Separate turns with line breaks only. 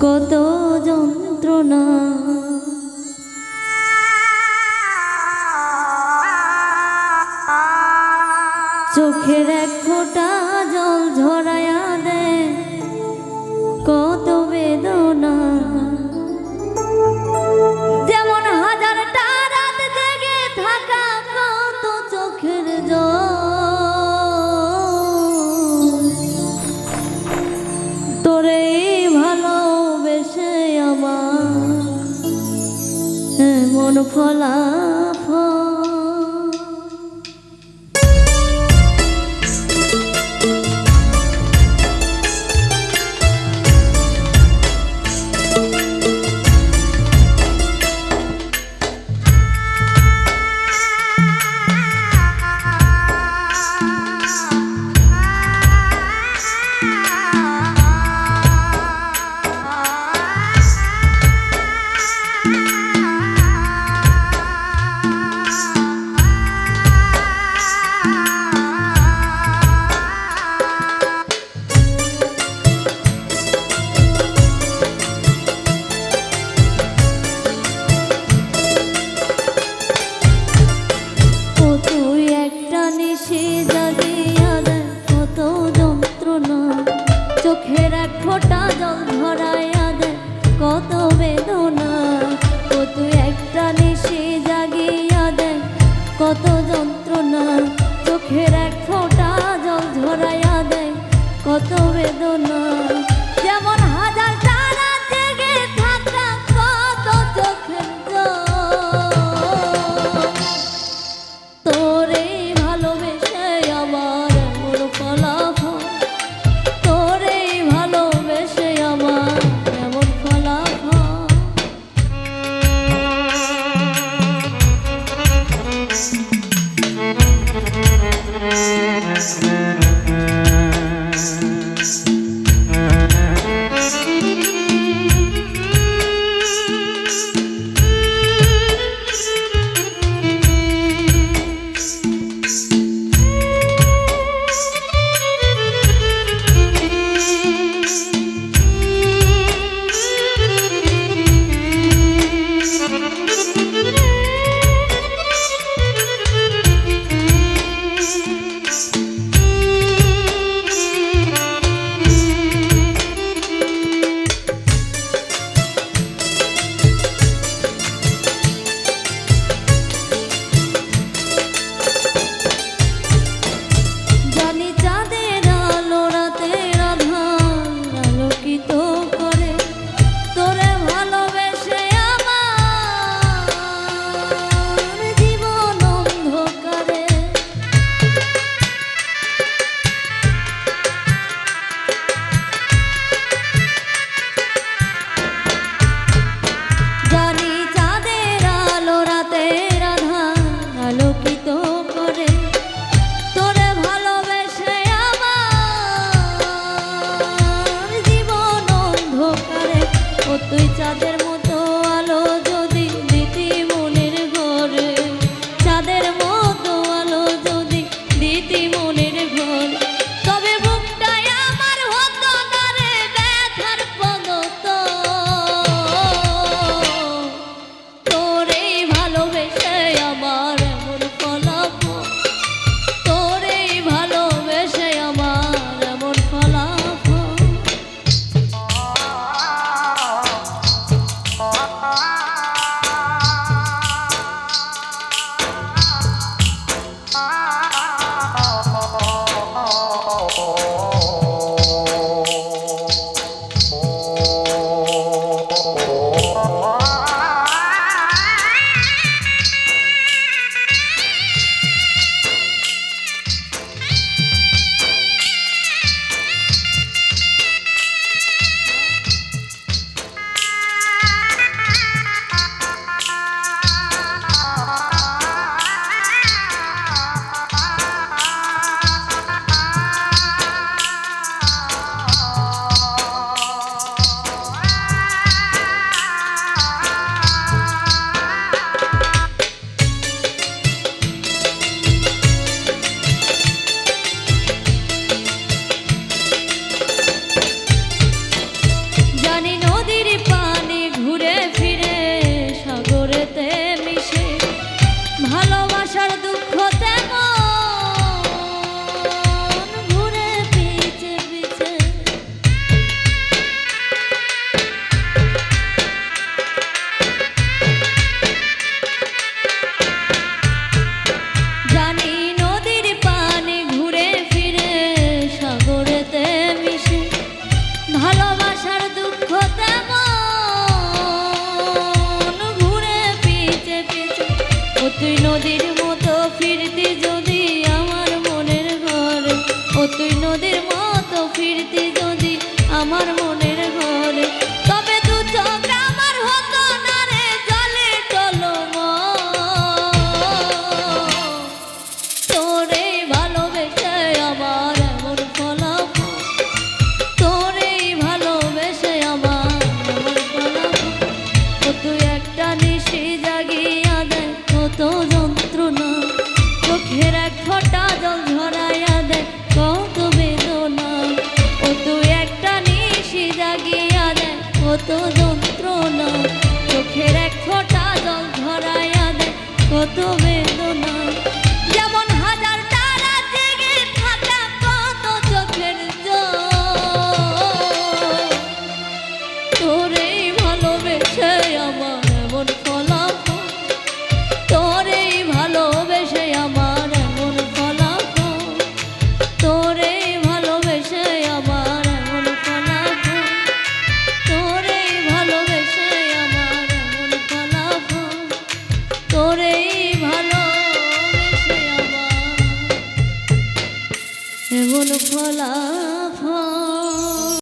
কত যন্ত্রণা চোখের এক ফোঁটা জল ঝরায়া দে কত বেদনা যেমন হাজারটা রাত জেগে থাকা কত চোখের জল তোরে ভালোবেসে আমার মন ফলাফল ও তুই নদীর মতো ফিরতি যদি আমার মনের ঘরে, ও তুই নদীর মতো ফিরতি যদি আমার মনের ঘরে, তবে দু চোখ আমার হতো না রে জলে টলমল। তোরে ভালোবেসে আমার এমন ফলাফল, তোরে ভালোবেসে আমার এমন ফলাফল। ও তুই একটা নিশি জাগিয়া দেয় কত যন্ত্রণা, চোখের এক ফোঁটা জল ঝরাইয়া দেয় কত বেদনা। ও তুই একটা নিশি জাগিয়া দেয় কত যন্ত্রণা, চোখের এক ফোঁটা জল ঝরাইয়া দেয় কত বেদনা। যেমন হাজার তারা জেগে থাকা কত চোখের জল, তোরে ভালোবেসে আমার এমন ফলাফল, তোরে ভালোবেসে আমার এমন ফলাফল, তোরে ভালোবেসে আমার এমন ফলাফল, তোরে ভালোবেসে আমার এমন ফলাফল, তোরে ভালোবেসে আমার এমন ফলাফল।